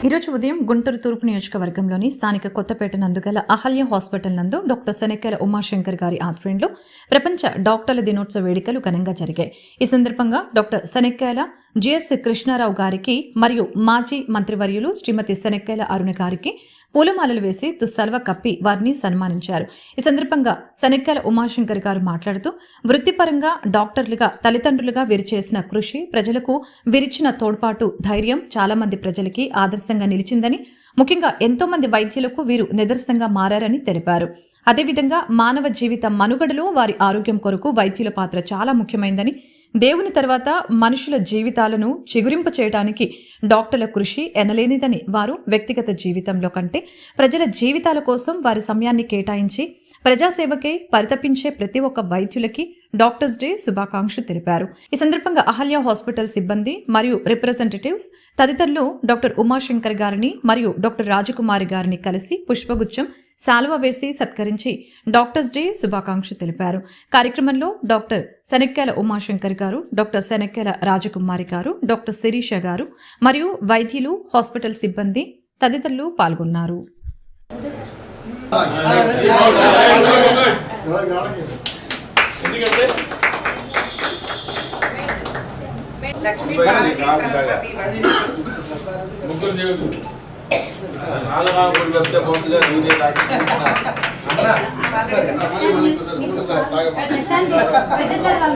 ఈరోజు ఉదయం గుంటూరు తూర్పు నియోజకవర్గంలోని స్థానిక కొత్తపేట నందుగల అహల్య హాస్పిటల్ నందు డాక్టర్ శనక్యాల ఉమాశంకర్ గారి ఆధ్వర్యంలో ప్రపంచ డాక్టర్ల దినోత్సవ వేడుకలు ఘనంగా జరిగాయి. ఈ సందర్భంగా డాక్టర్ శనక్యాల జిఎస్ కృష్ణారావు గారికి మరియు మాజీ మంత్రివర్యులు శ్రీమతి శనక్యాల అరుణ గారికి పూలమాలలు వేసి దుస్సల్వ కప్పి వారిని సన్మానించారు. ఈ సందర్భంగా శనక్యాల ఉమాశంకర్ గారు మాట్లాడుతూ వృత్తిపరంగా డాక్టర్లుగా తల్లిదండ్రులుగా వీరు చేసిన కృషి ప్రజలకు వీరిచ్చిన తోడ్పాటు ధైర్యం చాలా మంది ప్రజలకి ఆదర్శంగా నిలిచిందని, ముఖ్యంగా ఎంతో మంది వైద్యులకు వీరు నిదర్శనంగా మారారని తెలిపారు. అదేవిధంగా మానవ జీవిత మనుగడలో వారి ఆరోగ్యం కొరకు వైద్యుల పాత్ర చాలా ముఖ్యమైందని, దేవుని తర్వాత మనుషుల జీవితాలను చిగురింప చేయడానికి డాక్టర్ల కృషి ఎనలేనిదని, వారు వ్యక్తిగత జీవితంలో కంటే ప్రజల జీవితాల కోసం వారి సమయాన్ని కేటాయించి ప్రజాసేవకై పరితపించే ప్రతి ఒక్క వైద్యులకి డాక్టర్స్ డే శుభాకాంక్షలు తెలిపారు. ఈ సందర్భంగా అహల్య హాస్పిటల్ సిబ్బంది మరియు రిప్రజెంటేటివ్స్ తదితరులు డాక్టర్ ఉమాశంకర్ గారిని మరియు డాక్టర్ రాజకుమారి గారిని కలిసి పుష్పగుచ్చం శాలువ వేసి సత్కరించి డాక్టర్స్ డే శుభాకాంక్షలు తెలిపారు. కార్యక్రమంలో డాక్టర్ శనక్యాల ఉమాశంకర్ గారు, డాక్టర్ శనక్యాల రాజకుమారి గారు, డాక్టర్ శిరీష గారు మరియు వైద్యులు, హాస్పిటల్ సిబ్బంది తదితరులు పాల్గొన్నారు.